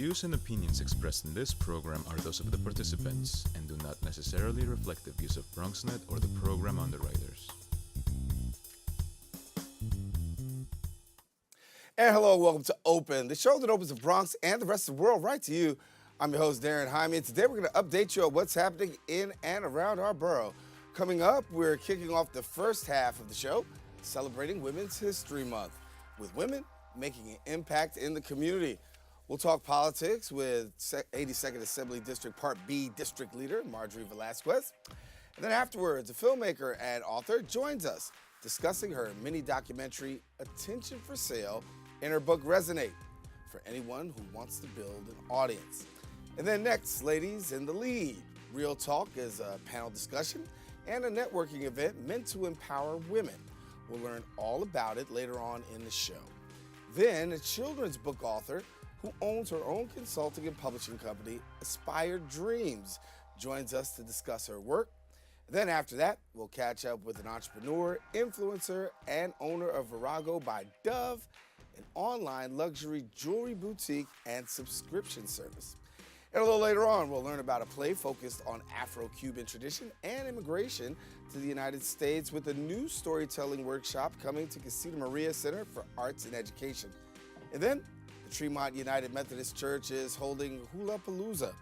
views and opinions expressed in this program are those of the participants and do not necessarily reflect the views of BronxNet or the program underwriters. And hello, welcome to Open, the show that opens the Bronx and the rest of the world right to you. I'm your host, Daren Jaime, and today we're going to update you on what's happening in and around our borough. Coming up, we're kicking off the first half of the show, celebrating Women's History Month, with women making an impact in the community. We'll talk politics with 82nd Assembly District Part B District Leader Marjorie Velasquez. And then afterwards, a filmmaker and author joins us, discussing her mini documentary, Attention for Sale, and her book, Resonate, for anyone who wants to build an audience. And then next, Ladies in the Lead. Real Talk is a panel discussion and a networking event meant to empower women. We'll learn all about it later on in the show. Then, a children's book author who owns her own consulting and publishing company, Aspired Dreams, joins us to discuss her work. Then after that, we'll catch up with an entrepreneur, influencer, and owner of Virago by Dove, an online luxury jewelry boutique and subscription service. And a little later on, we'll learn about a play focused on Afro-Cuban tradition and immigration to the United States with a new storytelling workshop coming to Casita Maria Center for Arts and Education. And then, the Tremont United Methodist Church is holding Hulapalooza,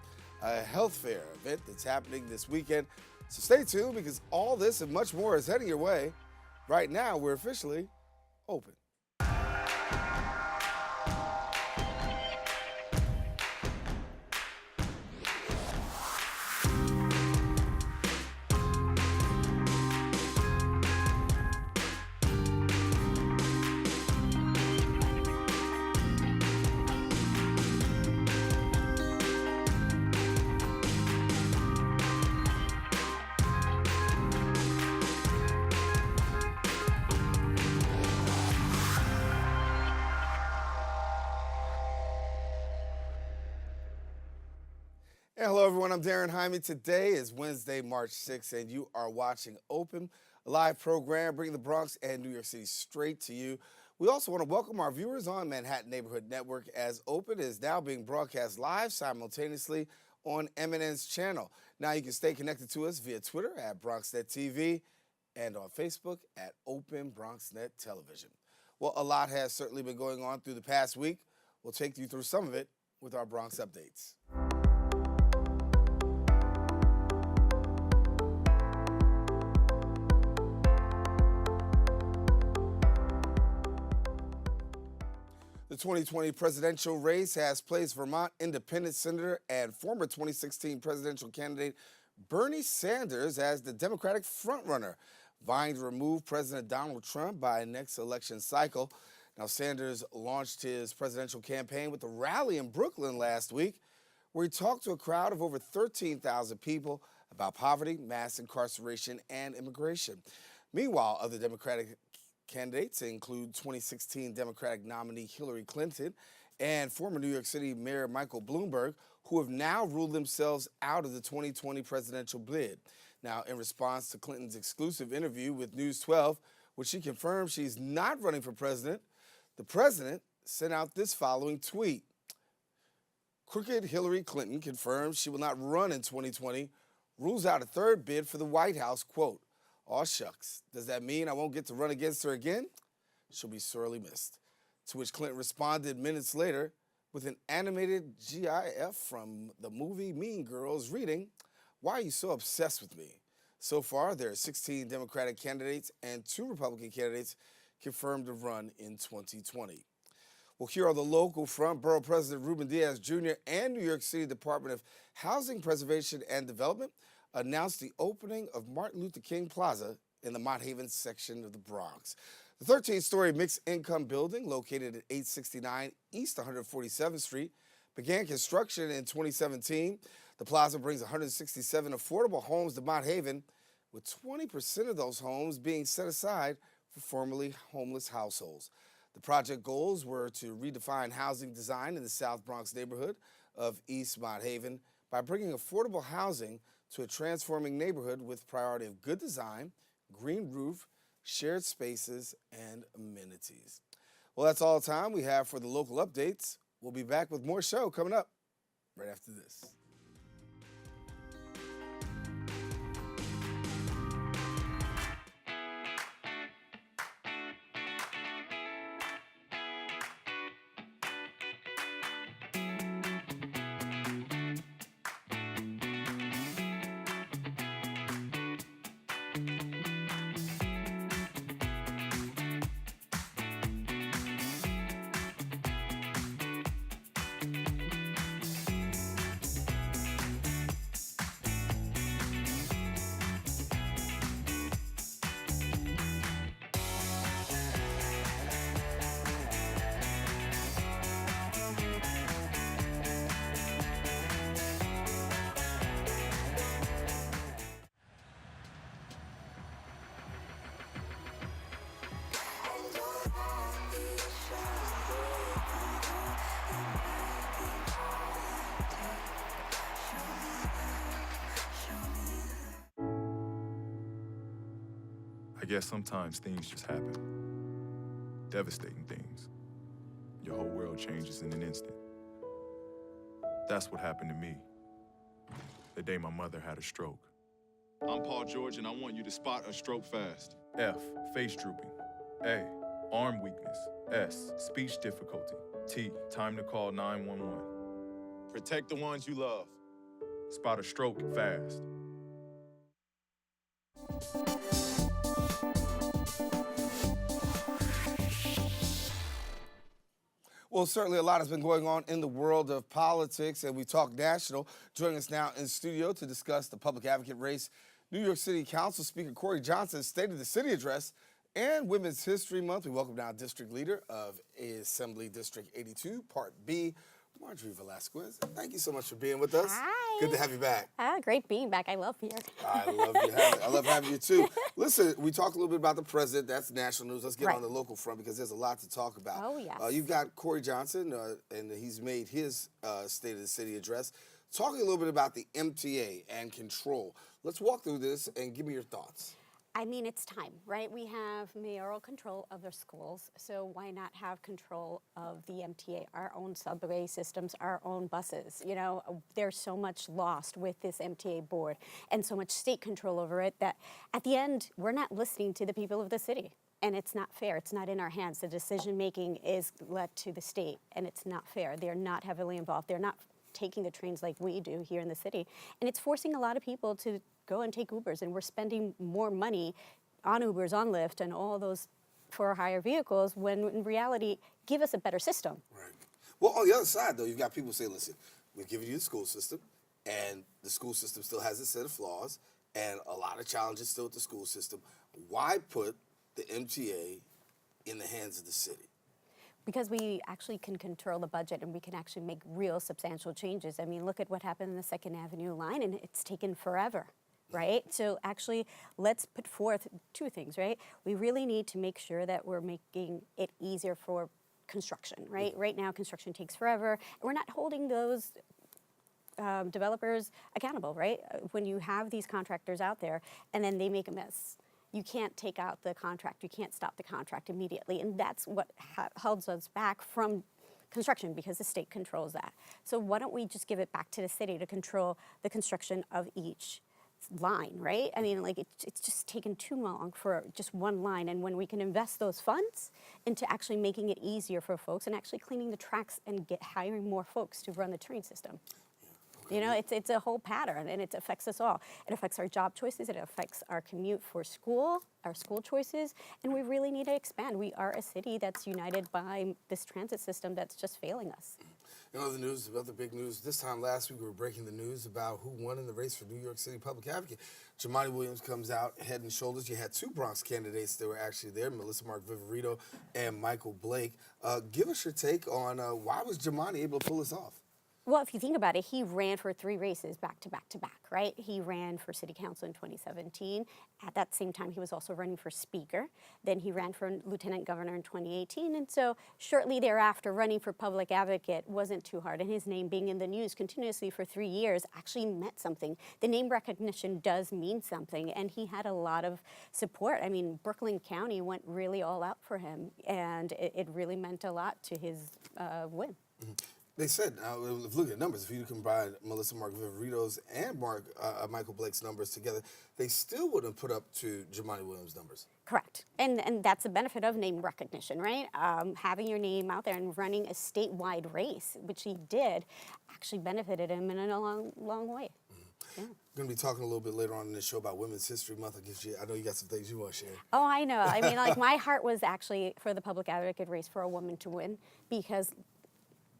a health fair event that's happening this weekend. So stay tuned because all this and much more is heading your way. Right now, we're officially open. Hey, hello, everyone. I'm Daren Jaime. Today is Wednesday, March 6th, and you are watching Open, a live program bringing the Bronx and New York City straight to you. We also want to welcome our viewers on Manhattan Neighborhood Network, as Open is now being broadcast live simultaneously on MNN's channel. Now you can stay connected to us via Twitter at BronxNet TV and on Facebook at Open BronxNet Television. Well, a lot has certainly been going on through the past week. We'll take you through some of it with our Bronx Updates. The 2020 presidential race has placed Vermont Independent Senator and former 2016 presidential candidate Bernie Sanders as the Democratic frontrunner, vying to remove President Donald Trump by next election cycle. Now, Sanders launched his presidential campaign with a rally in Brooklyn last week, where he talked to a crowd of over 13,000 people about poverty, mass incarceration, and immigration. Meanwhile, other Democratic candidates include 2016 Democratic nominee Hillary Clinton and former New York City Mayor Michael Bloomberg, who have now ruled themselves out of the 2020 presidential bid. Now, in response to Clinton's exclusive interview with News 12, which she confirmed she's not running for president, the president sent out this following tweet. Crooked Hillary Clinton confirms she will not run in 2020, rules out a third bid for the White House, quote, "Aw shucks, does that mean I won't get to run against her again? She'll be sorely missed." To which Clinton responded minutes later with an animated GIF from the movie Mean Girls reading, "Why are you so obsessed with me?" So far, there are 16 Democratic candidates and 2 Republican candidates confirmed to run in 2020. Well, here on the local front, Borough President Ruben Diaz Jr. and New York City Department of Housing Preservation and Development announced the opening of Martin Luther King Plaza in the Mott Haven section of the Bronx. The 13-story mixed-income building located at 869 East 147th Street began construction in 2017. The plaza brings 167 affordable homes to Mott Haven, with 20% of those homes being set aside for formerly homeless households. The project goals were to redefine housing design in the South Bronx neighborhood of East Mott Haven by bringing affordable housing to a transforming neighborhood with priority of good design, green roof, shared spaces, and amenities. Well, that's all the time we have for the local updates. We'll be back with more show coming up right after this. I guess sometimes things just happen. Devastating things. Your whole world changes in an instant. That's what happened to me the day my mother had a stroke. I'm Paul George, and I want you to spot a stroke fast. F, face drooping. A, arm weakness. S, speech difficulty. T, time to call 911. Protect the ones you love. Spot a stroke fast. Well, certainly a lot has been going on in the world of politics, and we talk national. Joining us now in studio to discuss the public advocate race, New York City Council Speaker Corey Johnson's State of the City address, and Women's History Month. We welcome now District Leader of Assembly District 82, Part B, Marjorie Velasquez. Thank you so much for being with us. Hi. Good to have you back. Great being back. I love here. I love having you too. Listen, we talked a little bit about the president. That's national news. Let's get on the local front because there's a lot to talk about. Oh, yes. You've got Corey Johnson, and he's made his State of the City address, talking a little bit about the MTA and control. Let's walk through this and give me your thoughts. I mean, it's time, right? We have mayoral control of their schools, so why not have control of the MTA, our own subway systems, our own buses? You know, there's so much lost with this MTA board and so much state control over it that at the end, we're not listening to the people of the city. And it's not fair. It's not in our hands. The decision-making is led to the state, and it's not fair. They're not heavily involved. They're not taking the trains like we do here in the city. And it's forcing a lot of people to go and take Ubers, and we're spending more money on Ubers, on Lyft, and all those for hire vehicles when in reality, give us a better system. Right. Well, on the other side, though, you've got people say, listen, we've given you the school system, and the school system still has a set of flaws, and a lot of challenges still with the school system. Why put the MTA in the hands of the city? Because we actually can control the budget and we can actually make real substantial changes. I mean, look at what happened in the 2nd Avenue line, and it's taken forever. Right? So actually, let's put forth two things, right? We really need to make sure that we're making it easier for construction, right? Right now, construction takes forever. And we're not holding those developers accountable, right? When you have these contractors out there and then they make a mess, you can't take out the contract. You can't stop the contract immediately. And that's what holds us back from construction because the state controls that. So why don't we just give it back to the city to control the construction of each line, right? I mean, like it's just taken too long for just one line, and when we can invest those funds into actually making it easier for folks and actually cleaning the tracks and hiring more folks to run the train system. You know, it's a whole pattern, and it affects us all. It affects our job choices, it affects our commute for school, our school choices, and we really need to expand. We are a city that's united by this transit system that's just failing us. In other news, other big news, this time last week we were breaking the news about who won in the race for New York City Public Advocate. Jumaane Williams comes out head and shoulders. You had two Bronx candidates that were actually there, Melissa Mark Viverito and Michael Blake. Give us your take on why was Jumaane able to pull this off? Well, if you think about it, he ran for 3 races back to back to back, right? He ran for city council in 2017. At that same time, he was also running for speaker. Then he ran for lieutenant governor in 2018. And so shortly thereafter, running for public advocate wasn't too hard. And his name being in the news continuously for 3 years actually meant something. The name recognition does mean something. And he had a lot of support. I mean, Brooklyn County went really all out for him. And it really meant a lot to his win. They said, if you look at numbers, if you combine Melissa Mark-Viverito's and Michael Blake's numbers together, they still wouldn't put up to Jumaane Williams' numbers. Correct. And that's the benefit of name recognition, right? Having your name out there and running a statewide race, which he did, actually benefited him in a long way. Yeah. We're going to be talking a little bit later on in the show about Women's History Month. I know you got some things you want to share. Oh, I know. I mean, like, my heart was actually for the public advocate race for a woman to win, because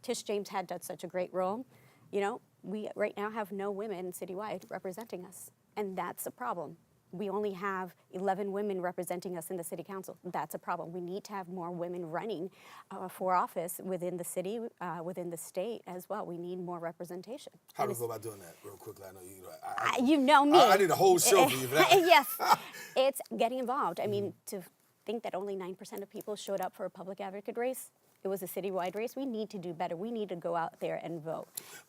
Tish James had done such a great role. You know, we right now have no women citywide representing us, and that's a problem. We only have 11 women representing us in the city council. That's a problem. We need to have more women running for office within the city, within the state as well. We need more representation. How do we go about doing that real quickly? I know you know me. I need a whole show for you for that. Yes, it's getting involved. I mean, to think that only 9% of people showed up for a public advocate race, it was a citywide race. We need to do better. We need to go out there and vote.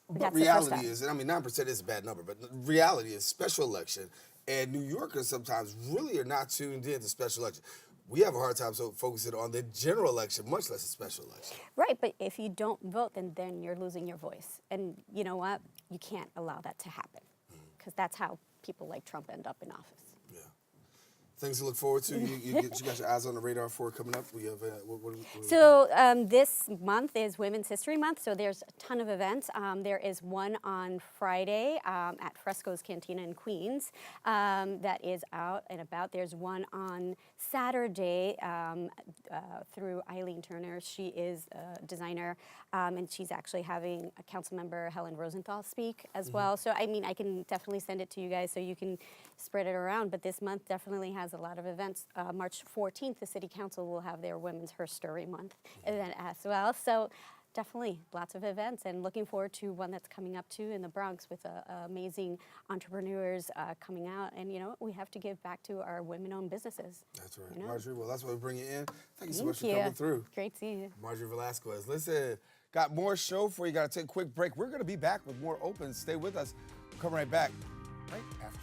But reality is, I mean, 9% is a bad number, but reality is special election, and New Yorkers sometimes really are not tuned in to special election. We have a hard time focusing on the general election, much less a special election. Right, but if you don't vote, then you're losing your voice. And you know what? You can't allow that to happen, because that's how people like Trump end up in office. Things to look forward to. You got your eyes on the radar for coming up. We have So this month is Women's History Month, so there's a ton of events. There is one on Friday at Fresco's Cantina in Queens that is out and about. There's one on Saturday through Eileen Turner. She is a designer, and she's actually having a council member, Helen Rosenthal, speak as well. So, I mean, I can definitely send it to you guys so you can spread it around. But this month definitely has a lot of events. March 14th, the City Council will have their Women's Her Story Month event as well. So definitely lots of events, and looking forward to one that's coming up too in the Bronx with amazing entrepreneurs coming out. And you know, we have to give back to our women-owned businesses. That's right. You know? Marjorie, well, that's why we bring you in. Thank you so much for coming through. Great seeing you. Marjorie Velasquez. Listen, got more show for you. Got to take a quick break. We're going to be back with more Open. Stay with us. We'll come right back right after.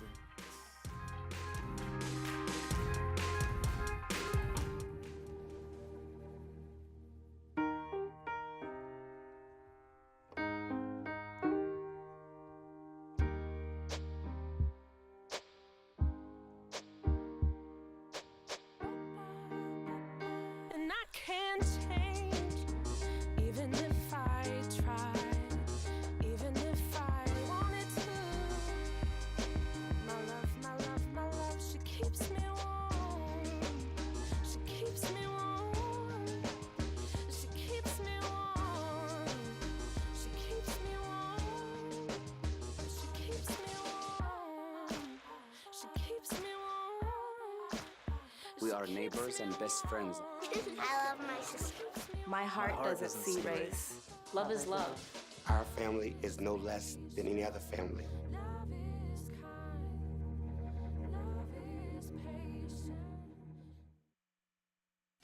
We are neighbors and best friends. I love my sister. My heart doesn't see race. Love is love. Our family is no less than any other family.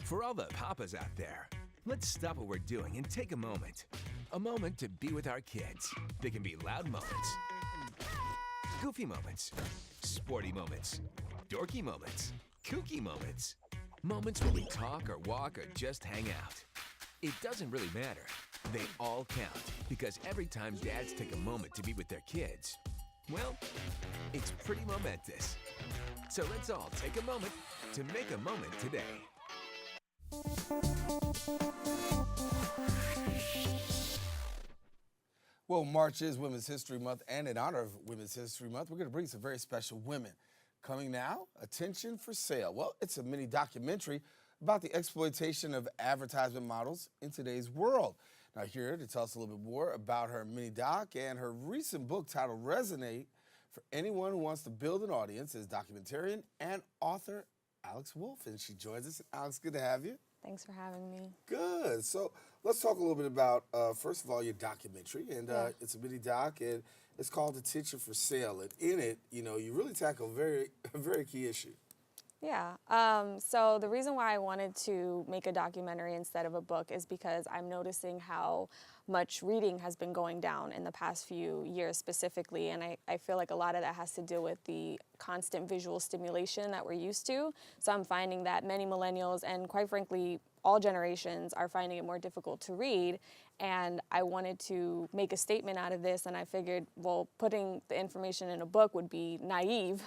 For all the papas out there, let's stop what we're doing and take a moment. A moment to be with our kids. They can be loud moments, goofy moments, sporty moments, dorky moments, kooky moments. Moments where we talk or walk or just hang out. It doesn't really matter. They all count, because every time dads take a moment to be with their kids, well, it's pretty momentous. So let's all take a moment to make a moment today. Well, March is Women's History Month, and in honor of Women's History Month, we're going to bring some very special women. Coming now, Attention for Sale. Well, it's a mini documentary about the exploitation of advertisement models in today's world. Now, here to tell us a little bit more about her mini doc and her recent book titled Resonate for anyone who wants to build an audience is documentarian and author Alex Wolf, and she joins us. Alex, good to have you. Thanks for having me. Good. So let's talk a little bit about, first of all, your documentary. And it's a mini doc, and it's called Attention for Sale. And in it, you know, you really tackle a very key issue. Yeah. So the reason why I wanted to make a documentary instead of a book is because I'm noticing how much reading has been going down in the past few years specifically, and I feel like a lot of that has to do with the constant visual stimulation that we're used to. So I'm finding that many millennials, and quite frankly, all generations are finding it more difficult to read. And I wanted to make a statement out of this, and I figured, well, putting the information in a book would be naive.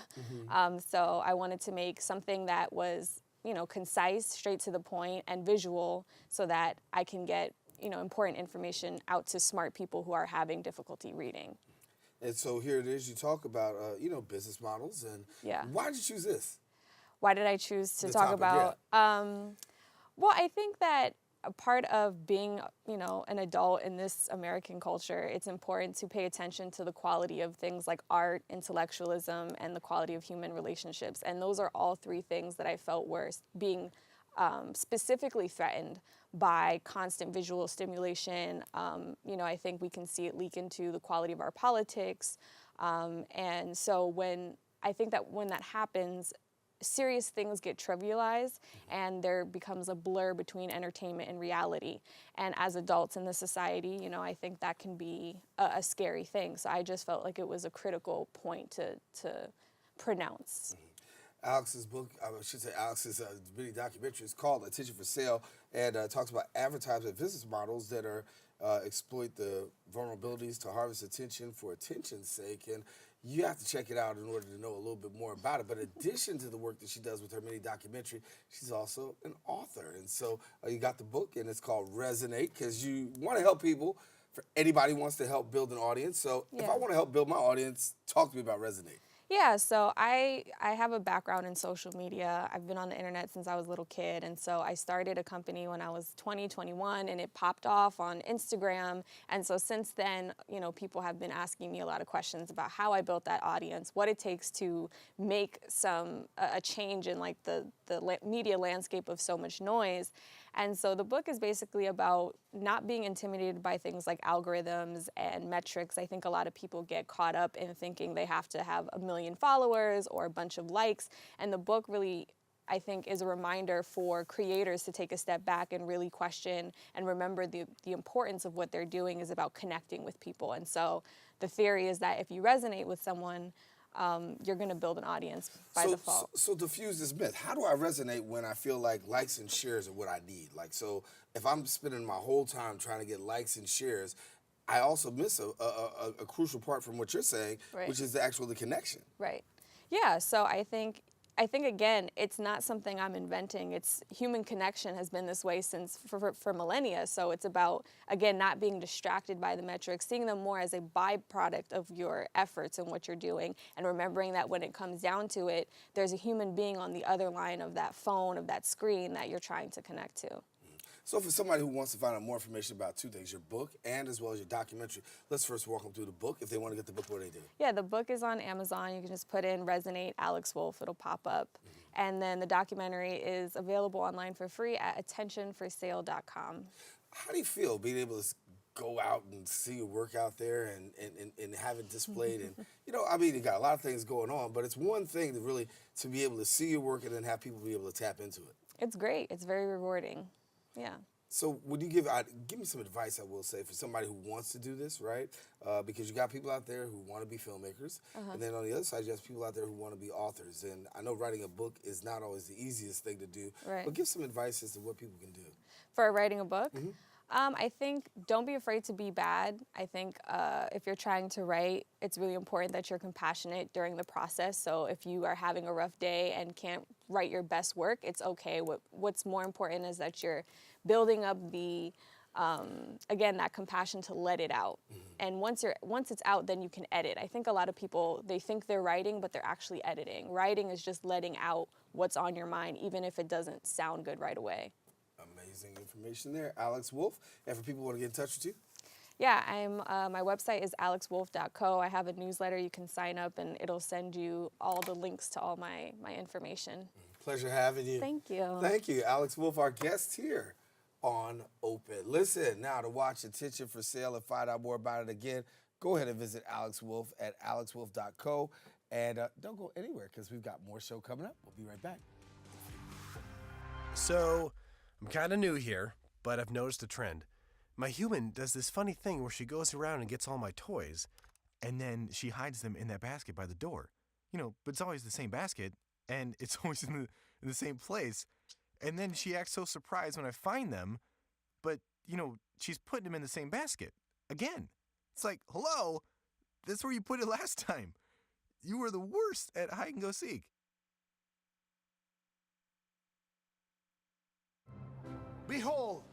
So I wanted to make something that was, concise, straight to the point, and visual, so that I can get, important information out to smart people who are having difficulty reading. And so here it is. You talk about, business models. And why did you choose this? Why did I choose to The talk topic, about? Well, I think that a part of being, an adult in this American culture, it's important to pay attention to the quality of things like art, intellectualism, and the quality of human relationships. And those are all three things that I felt were being specifically threatened by constant visual stimulation. I think we can see it leak into the quality of our politics. And so I think that when that happens, serious things get trivialized and there becomes a blur between entertainment and reality. And as adults in the society, I think that can be a scary thing. So I just felt like it was a critical point to pronounce. Alex's book, I should say Alex's mini documentary is called Attention for Sale, and talks about advertisement business models that are exploit the vulnerabilities to harvest attention for attention's sake. And you have to check it out in order to know a little bit more about it. But in addition to the work that she does with her mini documentary, she's also an author. And so you got the book, and it's called Resonate, because you want to help people. For anybody who wants to help build an audience. So if I want to help build my audience, talk to me about Resonate. Yeah, so I have a background in social media. I've been on the internet since I was a little kid, and so I started a company when I was 20, 21, and it popped off on Instagram. And so since then, people have been asking me a lot of questions about how I built that audience, what it takes to make a change in like the media landscape of so much noise. And so the book is basically about not being intimidated by things like algorithms and metrics. I think a lot of people get caught up in thinking they have to have 1 million followers or a bunch of likes. And the book really, I think, is a reminder for creators to take a step back and really question and remember the importance of what they're doing is about connecting with people. And so the theory is that if you resonate with someone, you're going to build an audience by default. So diffuse this myth. How do I resonate when I feel like likes and shares are what I need? Like, so if I'm spending my whole time trying to get likes and shares, I also miss a crucial part from what you're saying, which is the connection. Right. Yeah, so I think again, it's not something I'm inventing. It's human connection has been this way since for millennia. So it's about, again, not being distracted by the metrics, seeing them more as a byproduct of your efforts and what you're doing, and remembering that when it comes down to it, there's a human being on the other line of that phone, of that screen that you're trying to connect to. So for somebody who wants to find out more information about two things, your book and as well as your documentary, let's first walk them through the book. If they want to get the book, what do they do? Yeah, the book is on Amazon. You can just put in Resonate Alex Wolf. It'll pop up. And then the documentary is available online for free at attentionforsale.com. How do you feel being able to go out and see your work out there and have it displayed? And, you got a lot of things going on, but it's one thing to be able to see your work and then have people be able to tap into it. It's great. It's very rewarding. Yeah. So would you give me some advice, I will say, for somebody who wants to do this, right? Because you got people out there who want to be filmmakers, and then on the other side, you have people out there who want to be authors. And I know writing a book is not always the easiest thing to do, but give some advice as to what people can do. For writing a book? I think don't be afraid to be bad. I think if you're trying to write, it's really important that you're compassionate during the process. So if you are having a rough day and can't write your best work, it's okay. What's more important is that you're building up the, again, that compassion to let it out. And once it's out, then you can edit. I think a lot of people, they think they're writing, but they're actually editing. Writing is just letting out what's on your mind, even if it doesn't sound good right away. Amazing information there. Alex Wolf. And for people who want to get in touch with you? Yeah, my website is alexwolf.co. I have a newsletter. You can sign up, and it'll send you all the links to all my information. Pleasure having you. Thank you. Thank you. Alex Wolf, our guest here on Open. Listen, now to watch Attention for Sale and find out more about it again, go ahead and visit Alex Wolf at alexwolf.co. And don't go anywhere because we've got more show coming up. We'll be right back. So, I'm kind of new here, but I've noticed a trend. My human does this funny thing where she goes around and gets all my toys, and then she hides them in that basket by the door. But it's always the same basket, and it's always in the same place. And then she acts so surprised when I find them, but, she's putting them in the same basket. Again. It's like, hello, that's where you put it last time. You were the worst at hide and go seek. Behold,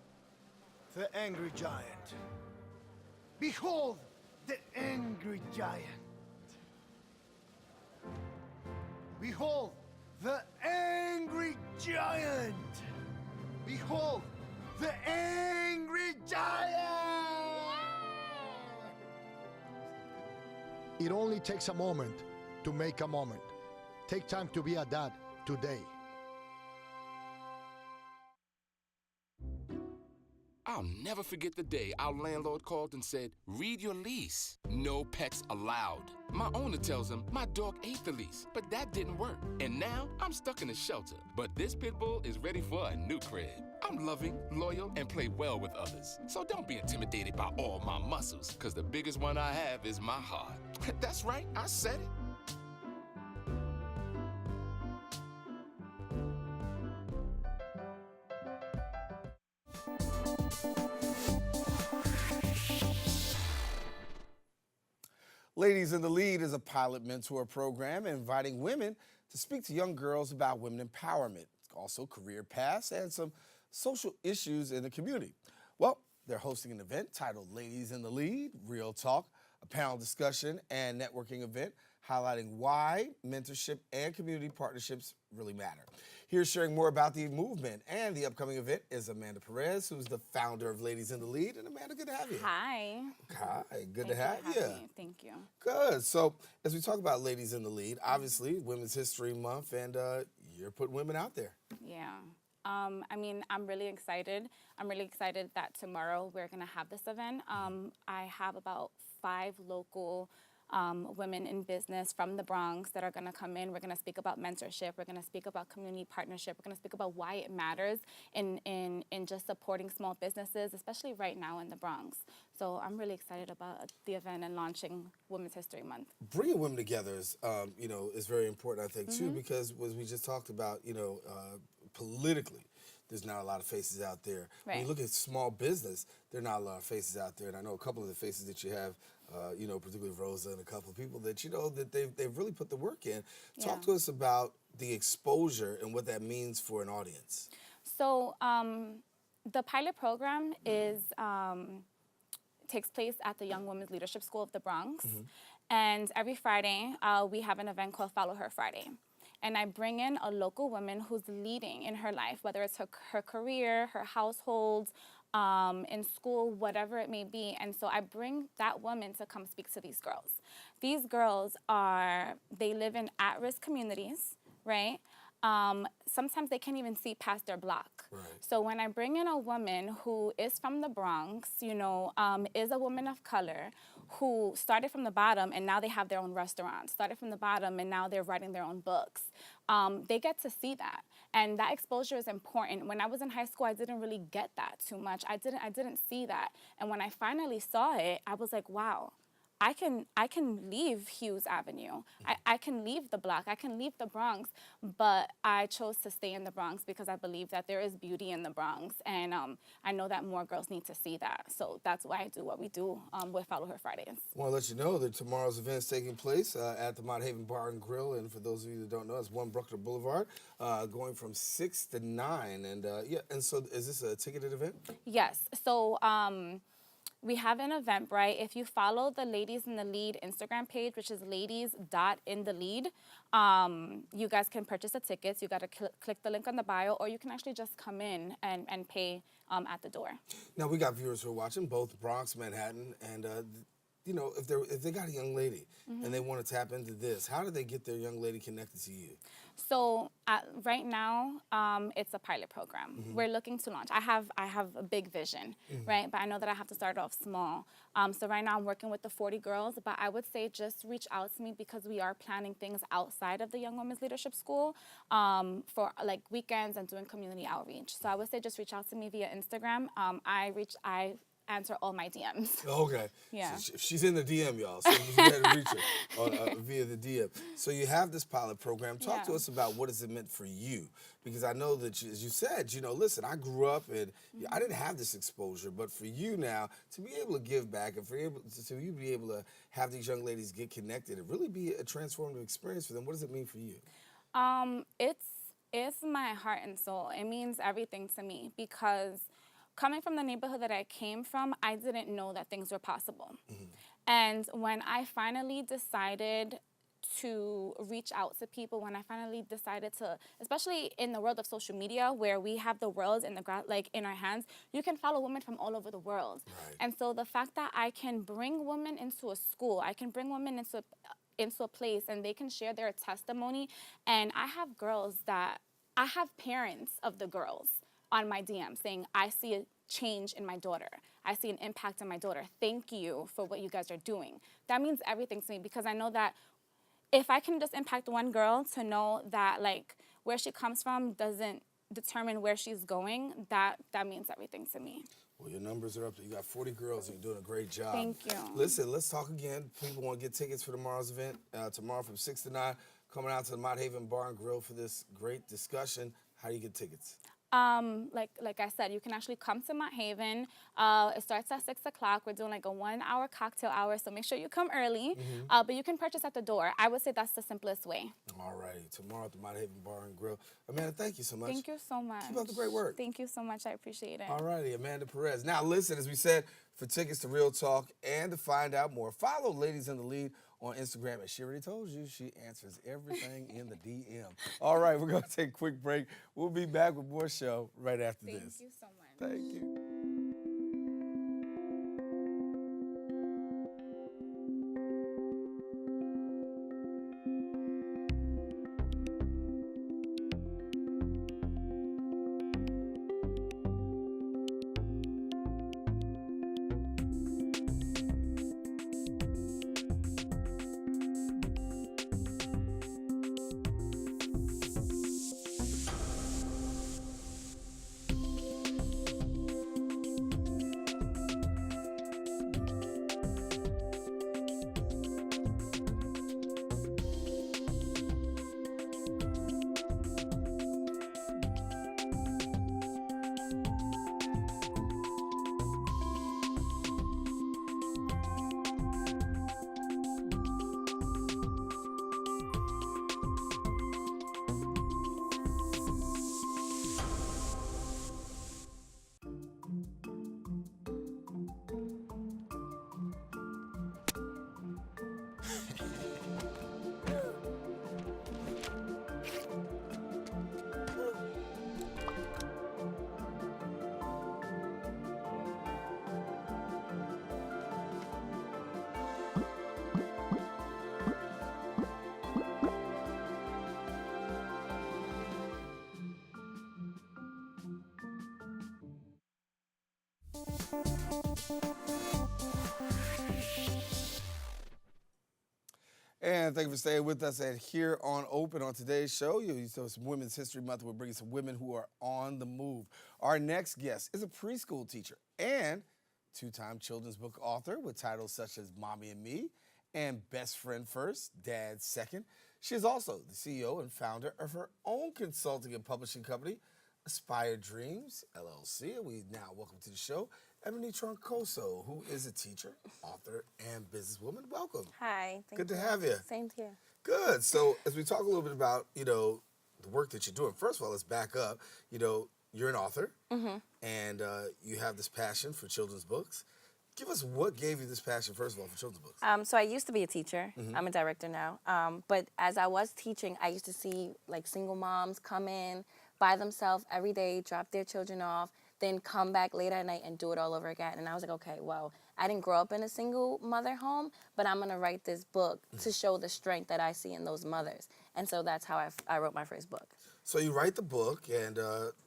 the angry giant. Behold, the angry giant. Behold, the angry giant. Behold, the angry giant. It only takes a moment to make a moment. Take time to be a dad today. I'll never forget the day our landlord called and said, read your lease. No pets allowed. My owner tells him my dog ate the lease, but that didn't work. And now I'm stuck in a shelter. But this pit bull is ready for a new crib. I'm loving, loyal, and play well with others. So don't be intimidated by all my muscles, because the biggest one I have is my heart. That's right, I said it. Ladies in the Lead is a pilot mentor program inviting women to speak to young girls about women empowerment, also career paths and some social issues in the community. Well, they're hosting an event titled Ladies in the Lead, Real Talk, a panel discussion and networking event highlighting why mentorship and community partnerships really matter. Here sharing more about the movement and the upcoming event is Amanda Perez, who's the founder of Ladies in the Lead. And Amanda, good to have you. Hi. Hi, good to have you. Thank you. Good. So as we talk about Ladies in the Lead, obviously Women's History Month, and you're putting women out there. Yeah. I mean, I'm really excited. I'm really excited that tomorrow we're going to have this event. I have about 5 local women in business from the Bronx that are going to come in. We're going to speak about mentorship. We're going to speak about community partnership. We're going to speak about why it matters in just supporting small businesses, especially right now in the Bronx. So I'm really excited about the event and launching Women's History Month. Bringing women together is, is very important, I think, too, because as we just talked about, politically, there's not a lot of faces out there. Right. When you look at small business, there are not a lot of faces out there. And I know a couple of the faces that you have, particularly Rosa and a couple of people that, that they've really put the work in. Yeah. Talk to us about the exposure and what that means for an audience. So the pilot program takes place at the Young Women's Leadership School of the Bronx. And every Friday, we have an event called Follow Her Friday. And I bring in a local woman who's leading in her life, whether it's her career, her household, in school, whatever it may be. And so I bring that woman to come speak to these girls. These girls they live in at-risk communities, right? Sometimes they can't even see past their block. Right. So when I bring in a woman who is from the Bronx, is a woman of color, who started from the bottom and now they have their own restaurant, started from the bottom and now they're writing their own books. They get to see that. And that exposure is important. When I was in high school, I didn't really get that too much. I didn't see that. And when I finally saw it, I was like, wow. I can leave Hughes Avenue. I can leave the block. I can leave the Bronx, but I chose to stay in the Bronx because I believe that there is beauty in the Bronx, and I know that more girls need to see that. So that's why I do what we do with Follow Her Fridays. I want to let you know that tomorrow's event is taking place at the Mott Haven Bar and Grill, and for those of you that don't know, it's 1 Bruckner Boulevard, going from 6 to 9, and so is this a ticketed event? Yes. So. We have an Eventbrite. If you follow the Ladies in the Lead Instagram page, which is ladies.inthelead, you guys can purchase the tickets. You got to click the link on the bio, or you can actually just come in and pay at the door. Now, we got viewers who are watching both Bronx, Manhattan, and if they got a young lady and they want to tap into this, how do they get their young lady connected to you? So right now, it's a pilot program. We're looking to launch. I have a big vision, right? But I know that I have to start off small. So right now I'm working with the 40 girls, but I would say just reach out to me because we are planning things outside of the Young Women's Leadership School for like weekends and doing community outreach. So I would say just reach out to me via Instagram. I answer all my DMs. Okay. Yeah. So she's in the DM, y'all. So you can reach her via the DM. So you have this pilot program. Talk to us about what has it meant for you, because I know that, as you said, listen, I grew up and I didn't have this exposure, but for you now to be able to give back and for you to be able to have these young ladies get connected and really be a transformative experience for them, what does it mean for you? It's my heart and soul. It means everything to me because coming from the neighborhood that I came from, I didn't know that things were possible. And when I finally decided to reach out to people, when I finally decided to, especially in the world of social media where we have the world in in our hands, you can follow women from all over the world. Right. And so the fact that I can bring women into a school, I can bring women into a place and they can share their testimony. And I have parents of the girls on my DM saying, I see a change in my daughter. I see an impact on my daughter. Thank you for what you guys are doing. That means everything to me because I know that if I can just impact one girl to know that where she comes from doesn't determine where she's going, that means everything to me. Well, your numbers are up. You got 40 girls and you're doing a great job. Thank you. Listen, let's talk again. People want to get tickets for tomorrow's event. Tomorrow from 6 to 9, coming out to the Mott Haven Bar and Grill for this great discussion. How do you get tickets? Like I said, you can actually come to Mott Haven. It starts at 6 o'clock. We're doing a 1-hour cocktail hour, so make sure you come early. But you can purchase at the door. I would say that's the simplest way. All right. Tomorrow at the Mott Haven Bar and Grill. Amanda, thank you so much. Thank you so much. Keep up the great work. Thank you so much. I appreciate it. All righty, Amanda Perez. Now, listen, as we said, for tickets to Real Talk and to find out more, follow Ladies in the Lead on Instagram. As she already told you, she answers everything in the DM. All right, we're going to take a quick break. We'll be back with more show right after this. Thank you so much. Thank you. And thank you for staying with us at Here on Open. On today's show, you saw some Women's History Month. We're bringing some women who are on the move. Our next guest is a preschool teacher and two-time children's book author with titles such as Mommy and Me and Best Friend First, Dad Second. She is also the CEO and founder of her own consulting and publishing company, Aspire Dreams, LLC. And we now welcome to the show Ebony Troncoso, who is a teacher, author, and businesswoman. Welcome. Hi. Good to have you. Same to you. Good. So as we talk a little bit about, the work that you're doing, first of all, let's back up. You're an author, and you have this passion for children's books. Give us what gave you this passion, first of all, for children's books. So I used to be a teacher. I'm a director now. But as I was teaching, I used to see single moms come in by themselves every day, drop their children off, then come back late at night and do it all over again. And I was like, okay, well, I didn't grow up in a single mother home, but I'm gonna write this book to show the strength that I see in those mothers. And so that's how I wrote my first book. So you write the book, and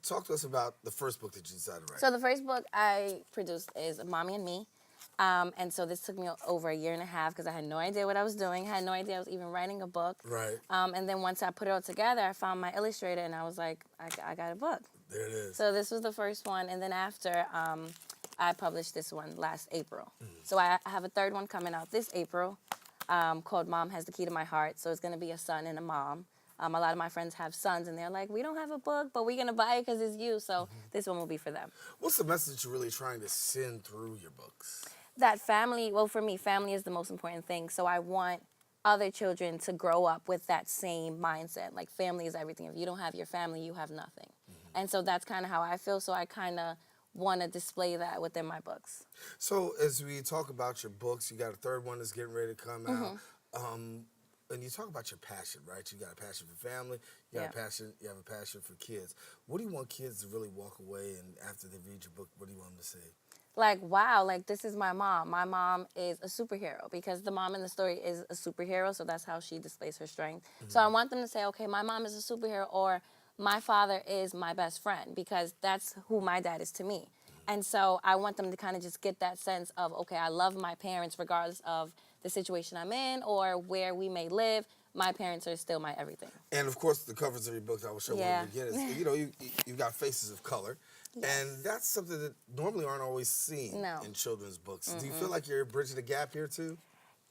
talk to us about the first book that you decided to write. So the first book I produced is Mommy and Me. And so this took me over 1.5 years because I had no idea what I was doing. I had no idea I was even writing a book. Right. And then once I put it all together, I found my illustrator, and I was like, I got a book. There it is. So this was the first one. And then after, I published this one last April. So I have a third one coming out this April called Mom Has the Key to My Heart. So it's going to be a son and a mom. A lot of my friends have sons, and they're like, we don't have a book, but we're going to buy it because it's you. So this one will be for them. What's the message you're really trying to send through your books? That family, well, for me, family is the most important thing. So I want other children to grow up with that same mindset. Like, family is everything. If you don't have your family, you have nothing. And so that's kind of how I feel. So I kind of want to display that within my books. So as we talk about your books, you got a third one that's getting ready to come out. And you talk about your passion, right? You got a passion for family, you got a passion, you have a passion for kids. What do you want kids to really walk away and after they read your book, what do you want them to say? Like, wow, like, this is my mom. My mom is a superhero because the mom in the story is a superhero, so that's how she displays her strength. So I want them to say, okay, my mom is a superhero, or my father is my best friend, because that's who my dad is to me. And so I want them to kind of just get that sense of, okay, I love my parents regardless of the situation I'm in or where we may live. My parents are still my everything. And of course, the covers of your books, I will show when we get it. You know, you've got faces of color. And that's something that normally aren't always seen in children's books. Do you feel like you're bridging the gap here too?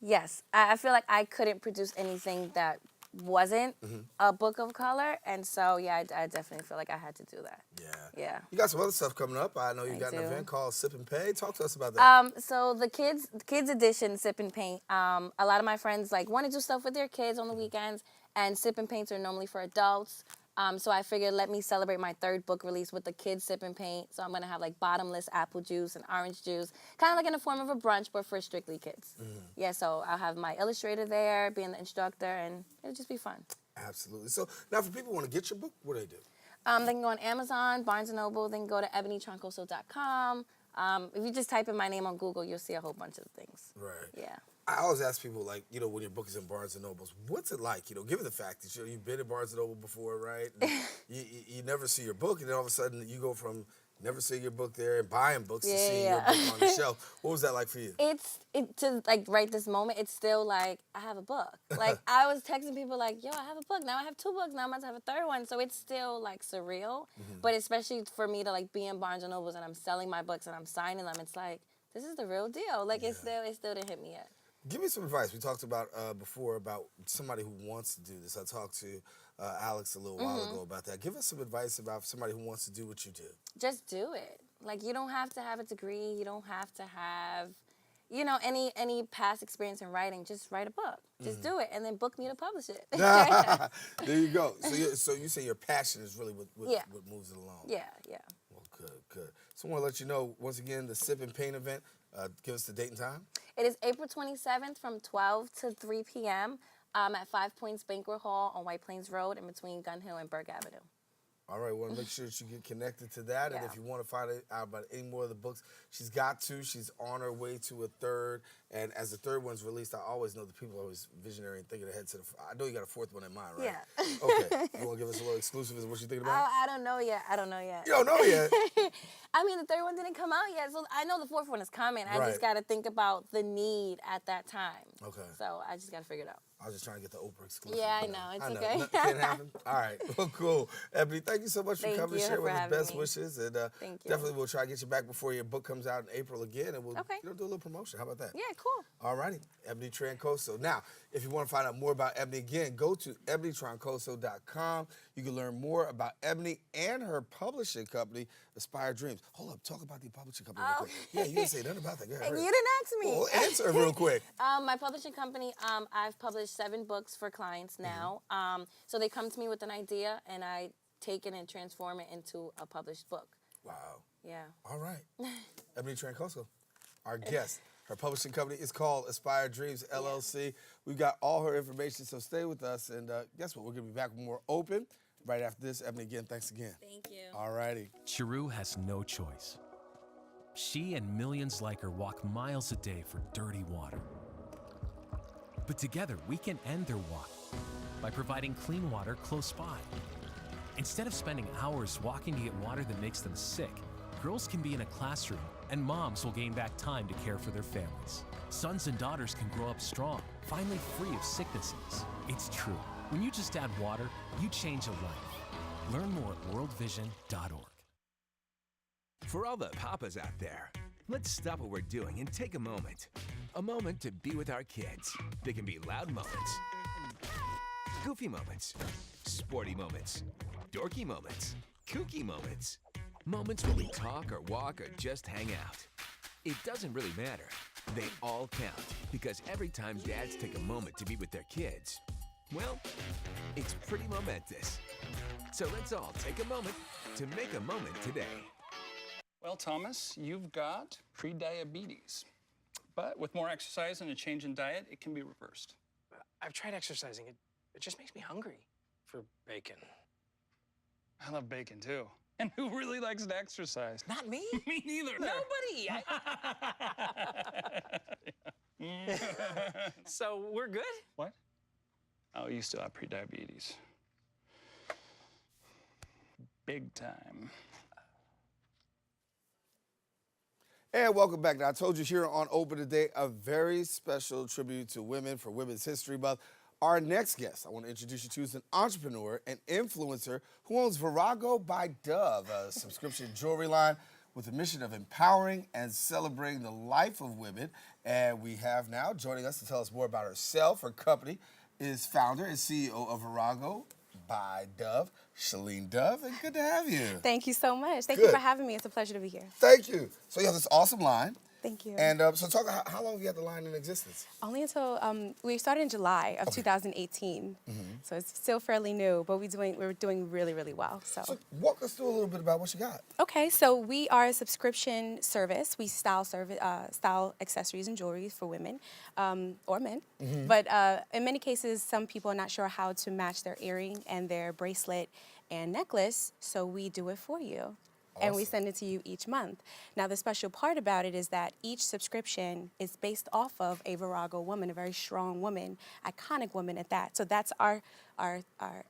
Yes. I feel like I couldn't produce anything that wasn't a book of color. And so, yeah, I definitely feel like I had to do that. Yeah. You got some other stuff coming up. I know you got an event called Sip and Pay. Talk to us about that. So the kids edition, Sip and Paint, a lot of my friends like want to do stuff with their kids on the weekends, and Sip and Paints are normally for adults. So I figured, let me celebrate my third book release with the kids Sip and Paint. So I'm going to have like bottomless apple juice and orange juice, kind of like in the form of a brunch, but for strictly kids. Yeah, so I'll have my illustrator there, being the instructor, and it'll just be fun. Absolutely. So now for people who want to get your book, what do they do? They can go on Amazon, Barnes & Noble, they can go to ebonytroncoso.com. If you just type in my name on Google, you'll see a whole bunch of things. Right. Yeah. I always ask people, like, you know, when your book is in Barnes & Nobles, what's it like? You know, given the fact that you've been in Barnes & Noble before, right? you never see your book, and then all of a sudden you go from never seeing your book there and buying books to seeing your book on the shelf. What was that like for you? To like right this moment, it's still like, I have a book. Like, I was texting people like, yo, I have a book. Now I have 2 books. Now I'm about to have a third one. So it's still like surreal. But especially for me to like be in Barnes & Nobles and I'm selling my books and I'm signing them, it's like, this is the real deal. Like, it still didn't hit me yet. Give me some advice. We talked about before about somebody who wants to do this. I talked to Alex a little while ago about that. Give us some advice about somebody who wants to do what you do. Just do it. Like, you don't have to have a degree. You don't have to have, you know, any past experience in writing. Just write a book. Just do it, and then book me to publish it. There you go. So you say your passion is really what moves it along. Yeah. Well, good. So I want to let you know, once again, the Sip and Paint event. Give us the date and time. It is April 27th from 12 to 3 p.m. At 5 Points Banquet Hall on White Plains Road in between Gun Hill and Burke Avenue. All right, we want to make sure that you get connected to that. And if you want to find out about any more of the books, she's got 2. She's on her way to a third. And as the third one's released, I always know the people are always visionary and thinking ahead to the... I know you got a 4th one in mind, right? Yeah. Okay. You want to give us a little exclusive as what you thinking about? I don't know yet. You don't know yet? I mean, the 3rd one didn't come out yet, so I know the 4th one is coming. I just got to think about the need at that time. Okay. So I just got to figure it out. I was just trying to get the Oprah exclusive. Yeah, I know. It's okay. Can't happen? All right. Well, cool. Ebony, thank you so much for coming to share with us. Best wishes. And definitely we'll try to get you back before your book comes out in April again. And we'll do a little promotion. How about that? Yeah, cool. All righty. Ebony Troncoso. Now, if you want to find out more about Ebony, again, go to ebonytroncoso.com. You can learn more about Ebony and her publishing company, Aspire Dreams. Hold up. Talk about the publishing company real quick. Yeah, you didn't say nothing about that. Go ahead. You didn't ask me. Well, answer real quick. My publishing company, I've published 7 books for clients now. So they come to me with an idea, and I take it and transform it into a published book. Wow. Yeah. All right. Ebony Troncoso, our guest. Her publishing company is called Aspire Dreams, LLC. We've got all her information, so stay with us. And guess what? We're going to be back with more Open right after this. Ebony, again, thanks again. Thank you. All righty. Chiru has no choice. She and millions like her walk miles a day for dirty water. But together, we can end their walk by providing clean water close by. Instead of spending hours walking to get water that makes them sick, girls can be in a classroom, and moms will gain back time to care for their families. Sons and daughters can grow up strong, finally free of sicknesses. It's true. When you just add water, you change a life. Learn more at worldvision.org. For all the papas out there, Let's stop what we're doing and take a moment. A moment to be with our kids. They can be loud moments, goofy moments, sporty moments, dorky moments, kooky moments. Moments where we talk or walk or just hang out. It doesn't really matter. They all count because every time dads take a moment to be with their kids, well, it's pretty momentous. So let's all take a moment to make a moment today. Well, Thomas, you've got pre-diabetes. But with more exercise and a change in diet, it can be reversed. I've tried exercising. It just makes me hungry for bacon. I love bacon, too. And who really likes to exercise? Not me. Me neither. Nobody. So we're good? What? Oh, you still have pre-diabetes. Big time. And welcome back. Now, I told you here on Open today, a very special tribute to women for Women's History Month. Our next guest I want to introduce you to is an entrepreneur and influencer who owns Virago by Dove, a subscription jewelry line with a mission of empowering and celebrating the life of women. And we have now joining us to tell us more about herself. Her company is founder and CEO of Virago by Dove, Shalene Dove, and good to have you. Thank you so much. Thank Good. you for having me. It's a pleasure to be here. Thank you. So you have this awesome line. Thank you. And so talk, how long have you had the line in existence? Only until we started in July of 2018, so it's still fairly new, but we're doing really, really well. So walk us through a little bit about what you got. Okay, so we are a subscription service. We style accessories and jewelry for women or men. But in many cases, some people are not sure how to match their earring and their bracelet and necklace, so we do it for you. And we send it to you each month. Now, the special part about it is that each subscription is based off of a Virago woman, a very strong woman, iconic woman at that. So that's our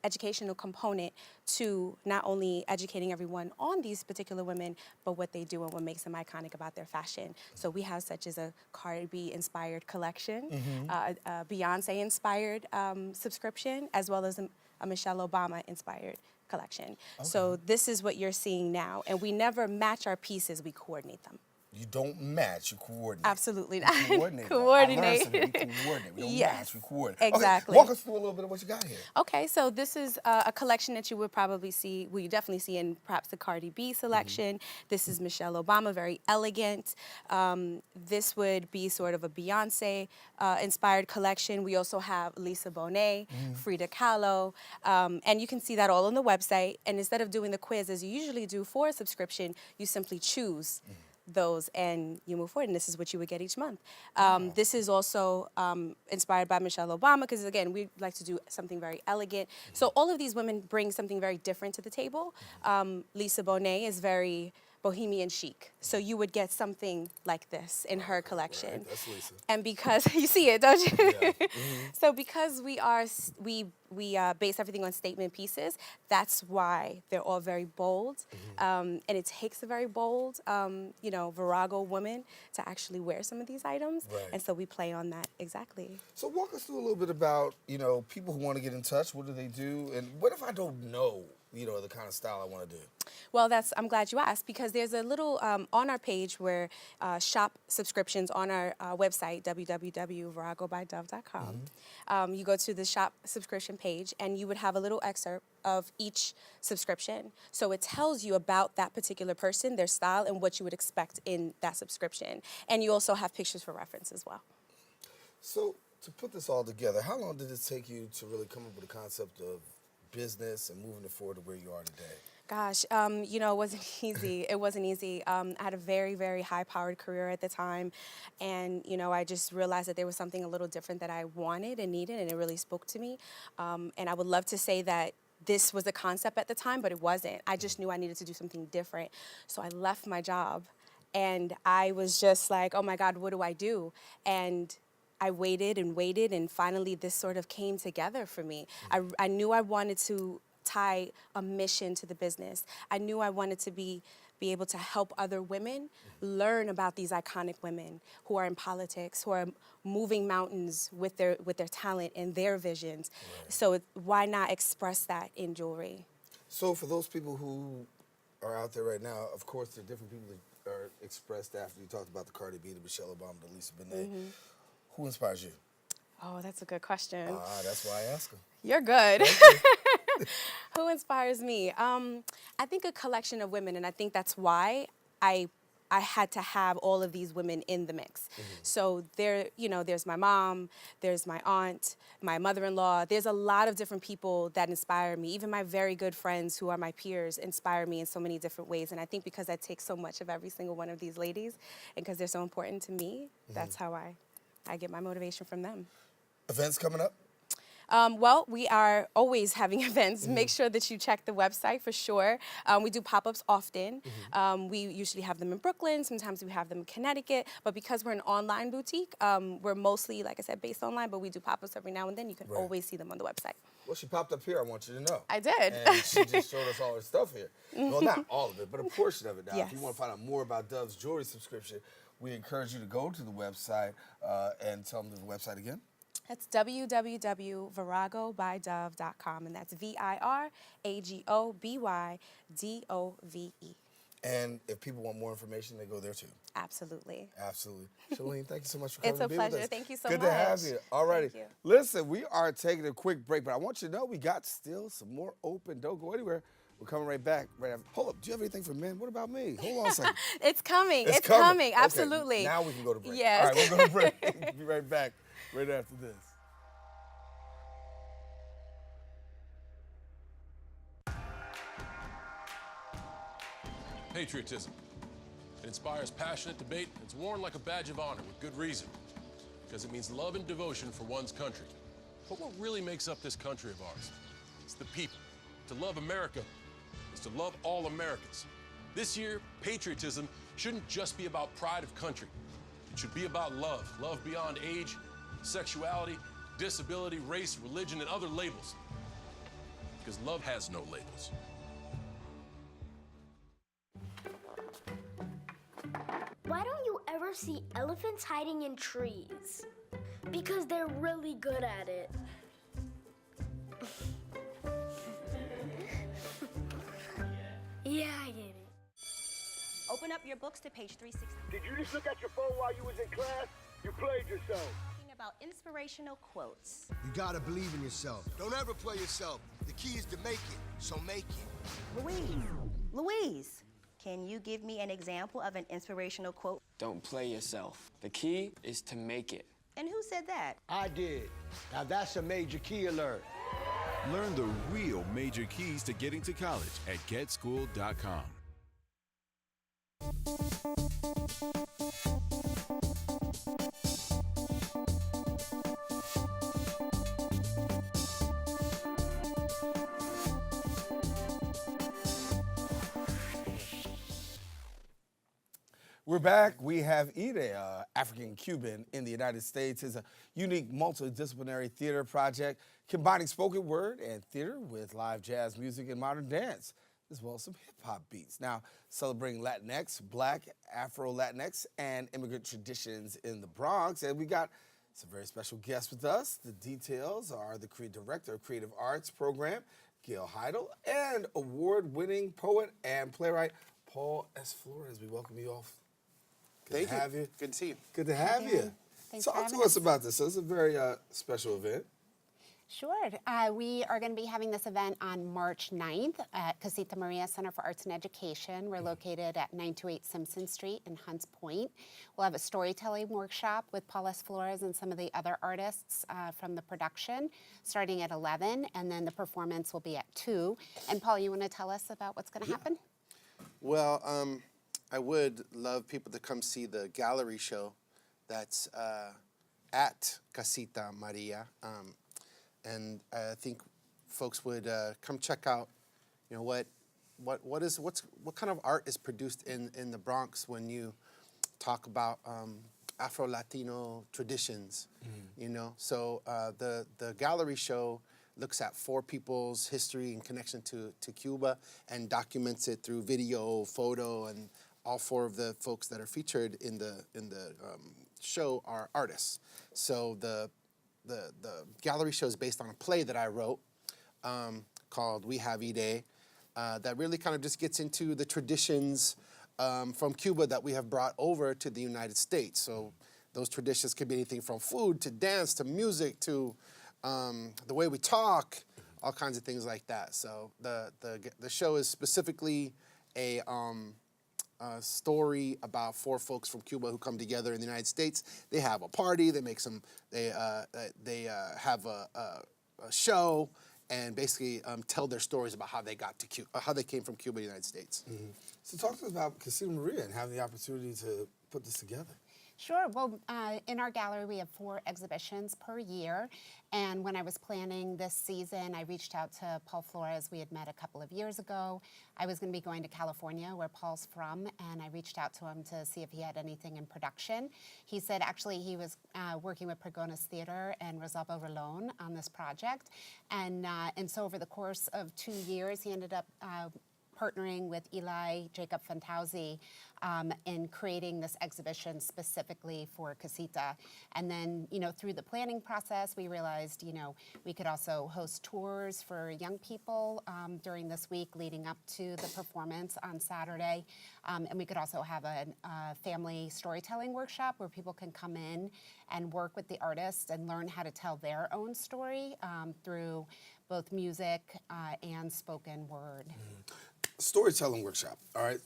educational component to not only educating everyone on these particular women, but what they do and what makes them iconic about their fashion. So we have such as a Cardi B-inspired collection, a Beyonce-inspired subscription, as well as a Michelle Obama-inspired collection. So this is what you're seeing now, and we never match our pieces, we coordinate them. You don't match, you coordinate. Absolutely not. Coordinate. Coordinate. I learned something. We coordinate. We don't match, we coordinate. Exactly. Okay, walk us through a little bit of what you got here. Okay, so this is a collection that you would probably see, well, you definitely see in perhaps the Cardi B selection. This is Michelle Obama, very elegant. This would be sort of a Beyonce inspired collection. We also have Lisa Bonet, Frida Kahlo, and you can see that all on the website. And instead of doing the quiz as you usually do for a subscription, you simply choose those and you move forward, and this is what you would get each month. This is also inspired by Michelle Obama because, again, we like to do something very elegant. So all of these women bring something very different to the table. Lisa Bonet is very bohemian chic. So you would get something like this in her collection. Right, that's Lisa. And because, you see it, don't you? Yeah. So because we base everything on statement pieces, that's why they're all very bold. And it takes a very bold, Virago woman to actually wear some of these items. Right. And so we play on that, exactly. So walk us through a little bit about, people who want to get in touch. What do they do? And what if I don't know, the kind of style I want to do? Well, I'm glad you asked, because there's a little on our page where shop subscriptions on our website, www.viragobydove.com. You go to the shop subscription page, and you would have a little excerpt of each subscription. So it tells you about that particular person, their style, and what you would expect in that subscription. And you also have pictures for reference as well. So to put this all together, how long did it take you to really come up with the concept of business and moving it forward to where you are today? Gosh, it wasn't easy. It wasn't easy. I had a very, very high-powered career at the time, and, I just realized that there was something a little different that I wanted and needed, and it really spoke to me. And I would love to say that this was a concept at the time, but it wasn't. I just knew I needed to do something different. So I left my job, and I was just like, oh, my God, what do I do? And I waited, and finally this sort of came together for me. I knew I wanted to tie a mission to the business. I knew I wanted to be able to help other women learn about these iconic women who are in politics, who are moving mountains with their talent and their visions. Right. So why not express that in jewelry? So for those people who are out there right now, of course, there are different people that are expressed after you talked about the Cardi B, the Michelle Obama, the Lisa Bonet. Who inspires you? Oh, that's a good question. That's why I ask them. You're good. Thank you. Who inspires me? I think a collection of women, and I think that's why I had to have all of these women in the mix. So there's my mom, there's my aunt, my mother-in-law. There's a lot of different people that inspire me. Even my very good friends who are my peers inspire me in so many different ways. And I think because I take so much of every single one of these ladies, and because they're so important to me, that's how I get my motivation from them. Events coming up? Well, we are always having events. Make sure that you check the website for sure. We do pop-ups often. We usually have them in Brooklyn. Sometimes we have them in Connecticut. But because we're an online boutique, we're mostly, like I said, based online, but we do pop-ups every now and then. You can always see them on the website. Well, she popped up here, I want you to know. I did. And she just showed us all her stuff here. Well, not all of it, but a portion of it now. Yes. If you want to find out more about Dove's jewelry subscription, we encourage you to go to the website and tell them the website again. That's www.viragobydove.com, and that's VIRAGOBYDOVE. And if people want more information, they go there too. Absolutely. Absolutely. Shalene, thank you so much for coming It's a to be with pleasure. us. Thank you so Good much. to have you. All righty. Thank you. Listen, we are taking a quick break, but I want you to know we got still some more open. Don't go anywhere. We're coming right back. Right after. Hold up. Do you have anything for men? What about me? Hold on a second. It's coming. It's coming. coming. Okay, Absolutely. now we can go to break. Yes. All right, we'll go to break. We'll be right back right after this. Patriotism. It inspires passionate debate. It's worn like a badge of honor with good reason, because it means love and devotion for one's country. But what really makes up this country of ours? It's the people. To love America is to love all Americans. This year, patriotism shouldn't just be about pride of country. It should be about love. Love beyond age, sexuality, disability, race, religion, and other labels. Because love has no labels. Why don't you ever see elephants hiding in trees? Because they're really good at it. Yeah, I get it. Open up your books to page 360. Did you just look at your phone while you was in class? You played yourself. Talking about inspirational quotes. You gotta believe in yourself. Don't ever play yourself. The key is to make it, so make it. Louise, can you give me an example of an inspirational quote? Don't play yourself. The key is to make it. And who said that? I did. Now that's a major key alert. Learn the real major keys to getting to college at getschool.com. We're back. We have Iré, African-Cuban in the United States. It's a unique multidisciplinary theater project combining spoken word and theater with live jazz music and modern dance, as well as some hip-hop beats. Now, celebrating Latinx, Black, Afro-Latinx, and immigrant traditions in the Bronx. And we got some very special guests with us. The details are the Director of Creative Arts Program, Gail Heidel, and award-winning poet and playwright, Paul S. Flores. We welcome you all. Good to have you. Good to see you. Good to have you. Thanks for Talk having to us about this. So it's a very special event. Sure. We are going to be having this event on March 9th at Casita Maria Center for Arts and Education. We're located at 928 Simpson Street in Hunts Point. We'll have a storytelling workshop with Paul S. Flores and some of the other artists from the production starting at 11, and then the performance will be at 2. And Paul, you want to tell us about what's going to happen? Well, I would love people to come see the gallery show that's at Casita Maria. And I think folks would come check out, you know, what kind of art is produced in the Bronx when you talk about Afro-Latino traditions, you know. So the gallery show looks at 4 people's history and connection to Cuba and documents it through video, photo, and all 4 of the folks that are featured in the show are artists. So the gallery show is based on a play that I wrote called Have Iré that really kind of just gets into the traditions from Cuba that we have brought over to the United States. So those traditions could be anything from food to dance to music to the way we talk, all kinds of things like that. So the show is specifically a story about 4 folks from Cuba who come together in the United States. They have a party. They make some. They have a show and basically tell their stories about how they got to Cuba, how they came from Cuba to the United States. Mm-hmm. So talk to us about Casita Maria and having the opportunity to put this together. Sure. Well, in our gallery, we have 4 exhibitions per year. And when I was planning this season, I reached out to Paul Flores. We had met a couple of years ago. I was going to be going to California, where Paul's from, and I reached out to him to see if he had anything in production. He said actually he was working with Pergones Theater and Rosalba Rolón on this project. And so over the course of 2 years, he ended up partnering with Eli Jacob Fantauzi in creating this exhibition specifically for Casita. And then, through the planning process, we realized, we could also host tours for young people during this week leading up to the performance on Saturday. And we could also have a family storytelling workshop where people can come in and work with the artists and learn how to tell their own story through both music and spoken word. Mm-hmm. Storytelling workshop, all right?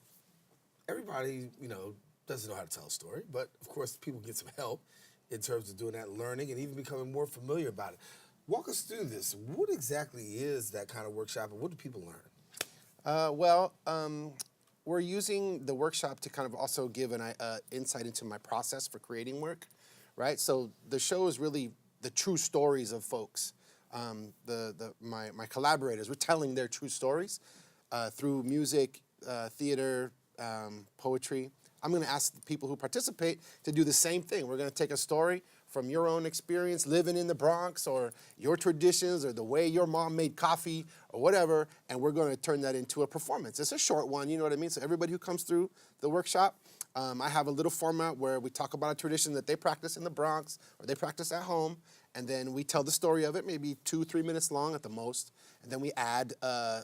Everybody, doesn't know how to tell a story, but of course people get some help in terms of doing that, learning, and even becoming more familiar about it. Walk us through this. What exactly is that kind of workshop, and what do people learn? We're using the workshop to kind of also give an insight into my process for creating work, right? So the show is really the true stories of folks. My collaborators, we're telling their true stories. Through music, theater, poetry. I'm going to ask the people who participate to do the same thing. We're going to take a story from your own experience living in the Bronx or your traditions or the way your mom made coffee or whatever, and we're going to turn that into a performance. It's a short one, you know what I mean? So everybody who comes through the workshop, I have a little format where we talk about a tradition that they practice in the Bronx or they practice at home, and then we tell the story of it, maybe 2-3 minutes long at the most, and then we add a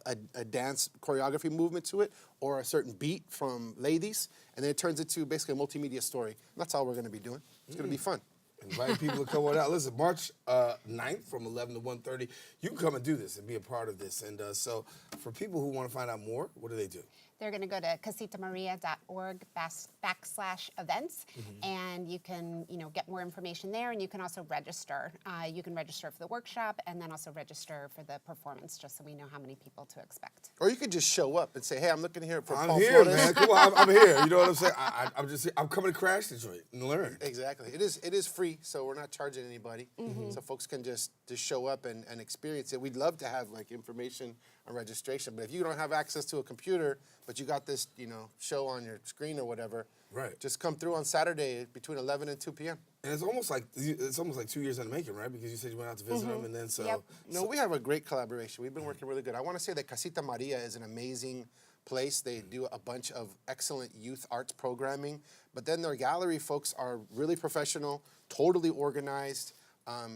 dance choreography movement to it or a certain beat from ladies, and then it turns into basically a multimedia story. And that's all we're going to be doing. It's going to be fun. Invite people to come on out. Listen, March 9th from 11 to 1:30, you can come and do this and be a part of this. And so for people who want to find out more, what do they do? They're going to go to casitamaria.org/events, and you can, get more information there, and you can also register. You can register for the workshop and then also register for the performance, just so we know how many people to expect. Or you could just show up and say, hey, I'm looking here for Paul here, Flores. man. Come on, I'm here. You know what I'm saying? I'm just here. I'm coming to crash the joint and learn. Exactly. It is free, so we're not charging anybody. So folks can just show up and experience it. We'd love to have information on registration, but if you don't have access to a computer, but you got this, show on your screen or whatever, right? Just come through on Saturday between 11 and 2 p.m. And it's almost like 2 years in the making, right? Because you said you went out to visit them, and then so. Yep. No, we have a great collaboration. We've been working really good. I want to say that Casita Maria is an amazing place. They do a bunch of excellent youth arts programming, but then their gallery folks are really professional, totally organized.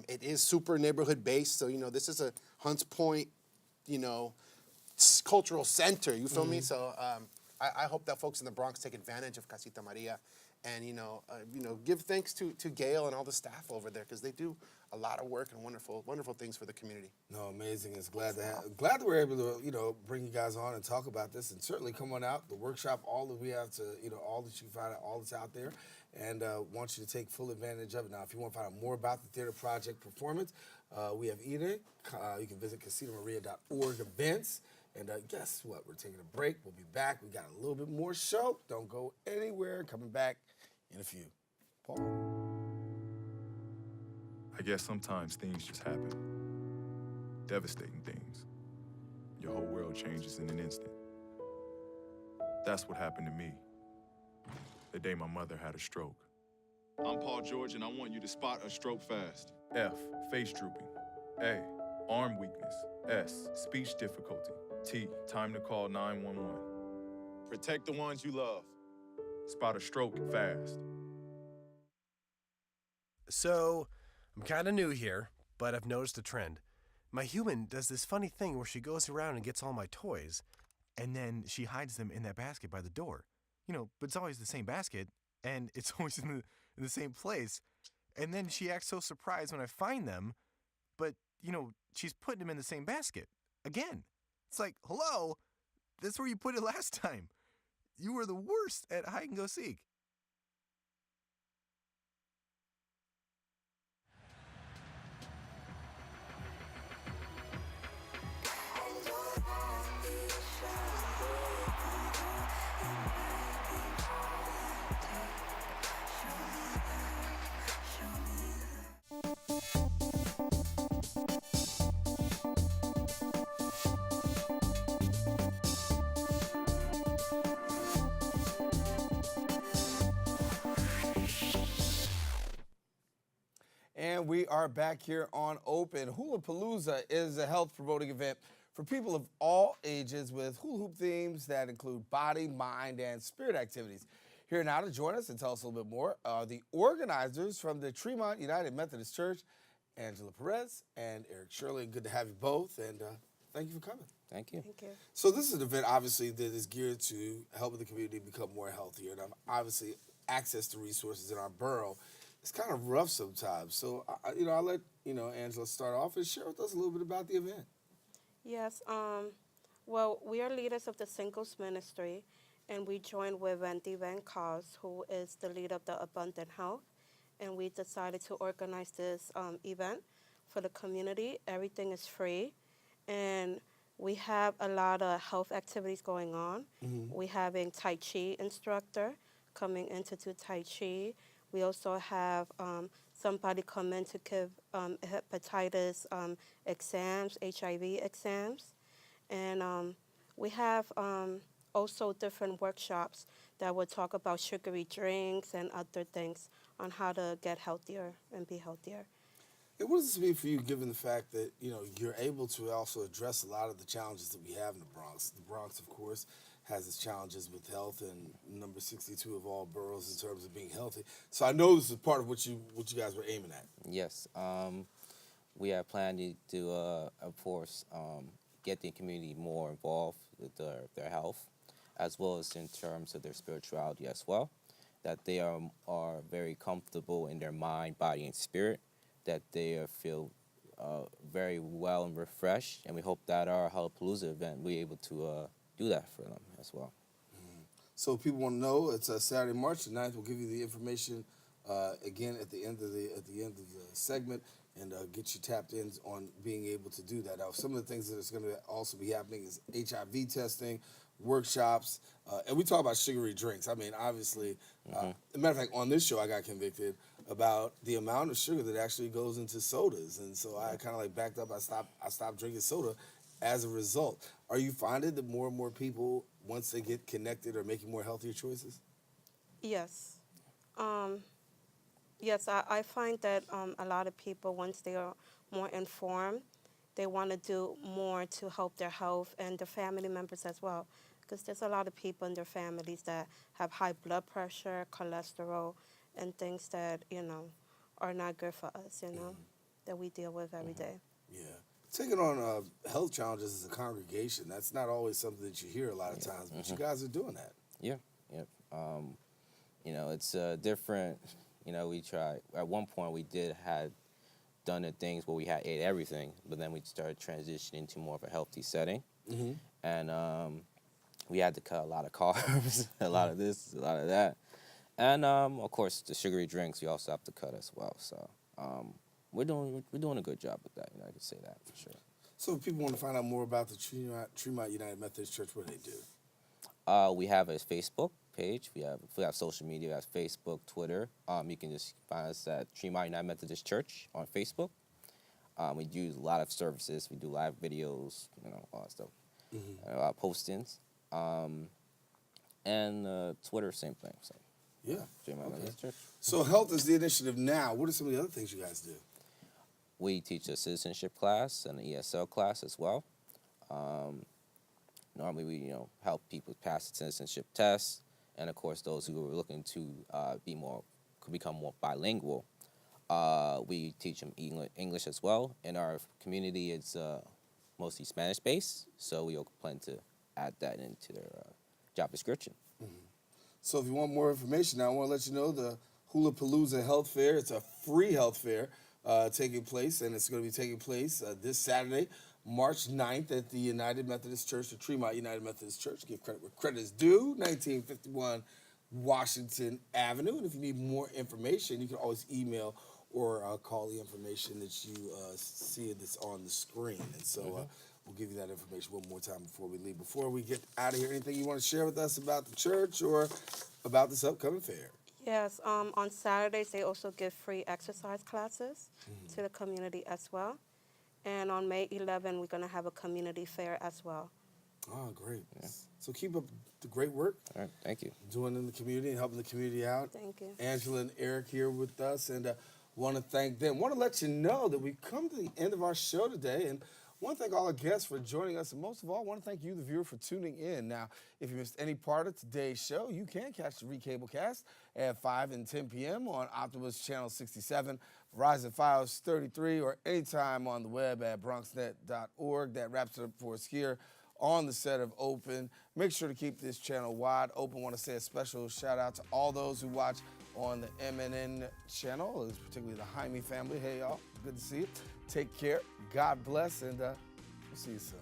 It is super neighborhood based, so this is a Hunts Point, cultural center. You feel me? So I hope that folks in the Bronx take advantage of Casita Maria, and give thanks to Gail and all the staff over there, because they do a lot of work and wonderful things for the community. No, amazing. It's glad that we're able to bring you guys on and talk about this, and certainly come on out the workshop. All that we have to all that you can find out, all that's out there, and want you to take full advantage of it. Now, if you want to find out more about the theater project performance, we have Iré. You can visit casitamaria.org events. And guess what? We're taking a break. We'll be back. We got a little bit more show. Don't go anywhere. Coming back in a few. Paul. I guess sometimes things just happen. Devastating things. Your whole world changes in an instant. That's what happened to me the day my mother had a stroke. I'm Paul George, and I want you to spot a stroke fast. F, face drooping. A, arm weakness. S, speech difficulty. T, time to call 911. Protect the ones you love. Spot a stroke fast. So, I'm kind of new here, but I've noticed a trend. My human does this funny thing where she goes around and gets all my toys, and then she hides them in that basket by the door. but it's always the same basket, and it's always in the same place. And then she acts so surprised when I find them, but, she's putting them in the same basket again. It's like, hello, that's where you put it last time. You were the worst at hide and go seek. And we are back here on Open. Hulapalooza is a health promoting event for people of all ages with hula hoop themes that include body, mind, and spirit activities. Here now to join us and tell us a little bit more are the organizers from the Tremont United Methodist Church, Angela Perez and Eric Shirley. Good to have you both, and thank you for coming. Thank you. Thank you. So this is an event, obviously, that is geared to helping the community become more healthier. And obviously, access to resources in our borough is kind of rough sometimes. So, I'll let, Angela start off and share with us a little bit about the event. Yes. Well, we are leaders of the Singles Ministry, and we joined with Wendy Van Cos, who is the leader of the Abundant Health, and we decided to organize this event for the community. Everything is free, and we have a lot of health activities going on. We have a Tai Chi instructor coming in to do Tai Chi. We also have somebody come in to give hepatitis exams, HIV exams. And we have also different workshops that will talk about sugary drinks and other things on how to get healthier and be healthier. And what does this mean for you, given the fact that, you're able to also address a lot of the challenges that we have in the Bronx? The Bronx, of course, has its challenges with health, and number 62 of all boroughs in terms of being healthy. So I know this is part of what you guys were aiming at. Yes. We have planned to, of course, get the community more involved with their health, as well as in terms of their spirituality as well, that they are very comfortable in their mind, body, and spirit, that they feel very well and refreshed, and we hope that our Hulapalooza event will be able to do that for them as well. So if people want to know, it's Saturday, March the 9th. We'll give you the information again at the end of the segment, and get you tapped in on being able to do that. Now, some of the things that is going to also be happening is HIV testing, workshops, and we talk about sugary drinks. I mean, obviously, as a matter of fact, on this show, I got convicted about the amount of sugar that actually goes into sodas, and so I kind of backed up. I stopped drinking soda as a result. Are you finding that more and more people, once they get connected, are making more healthier choices? Yes. Yes, I find that a lot of people, once they are more informed, they want to do more to help their health and their family members as well. Because there's a lot of people in their families that have high blood pressure, cholesterol, and things that, are not good for us, that we deal with every day. Yeah. Taking on health challenges as a congregation, that's not always something that you hear a lot of times, but you guys are doing that. Yeah, yep. It's different. We try. At one point, we had done the things where we had ate everything, but then we started transitioning to more of a healthy setting, and we had to cut a lot of carbs, a lot of this, a lot of that, and of course the sugary drinks we also have to cut as well. So. We're doing a good job with that. I can say that for sure. So if people want to find out more about the Tremont United Methodist Church, what do they do? We have a Facebook page. We have social media. We have Facebook, Twitter. You can just find us at Tremont United Methodist Church on Facebook. We do a lot of services. We do live videos, all that stuff. Postings. And Twitter, same thing. So. Yeah. Tremont Methodist Church. So health is the initiative now. What are some of the other things you guys do? We teach a citizenship class and an ESL class as well. Normally, we help people pass the citizenship test, and of course, those who are looking to become more bilingual. We teach them English as well. In our community, it's mostly Spanish-based, so we plan to add that into their job description. So if you want more information, I want to let you know the Hulapalooza Health Fair. It's a free health fair taking place, and it's going to be taking place this Saturday, March 9th at the United Methodist Church, the Tremont United Methodist Church. Give credit where credit is due, 1951 Washington Avenue. And if you need more information, you can always email or call the information that you see that's on the screen. And so we'll give you that information one more time before we leave. Before we get out of here, anything you want to share with us about the church or about this upcoming fair? Yes, on Saturdays they also give free exercise classes to the community as well. And on May 11, we're going to have a community fair as well. Oh, great. Yeah. So keep up the great work. All right, thank you. Doing in the community and helping the community out. Thank you. Angela and Eric here with us, and want to thank them. Want to let you know that we've come to the end of our show today, and want to thank all our guests for joining us, and most of all, want to thank you, the viewer, for tuning in. Now, if you missed any part of today's show, you can catch the Recablecast at 5 and 10 p.m. on Optimus Channel 67, Verizon Fios 33, or anytime on the web at bronxnet.org. That wraps it up for us here on the set of Open. Make sure to keep this channel wide open. Want to say a special shout out to all those who watch on the MNN channel, particularly the Jaime family. Hey, y'all, good to see you. Take care. God bless, and we'll see you soon.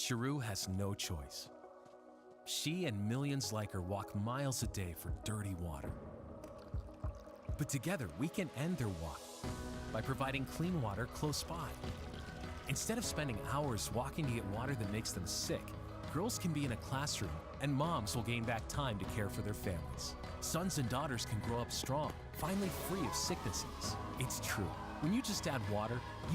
Chiru has no choice. She and millions like her walk miles a day for dirty water. But together, we can end their walk by providing clean water close by. Instead of spending hours walking to get water that makes them sick, girls can be in a classroom and moms will gain back time to care for their families. Sons and daughters can grow up strong, finally free of sicknesses. It's true. When you just add water,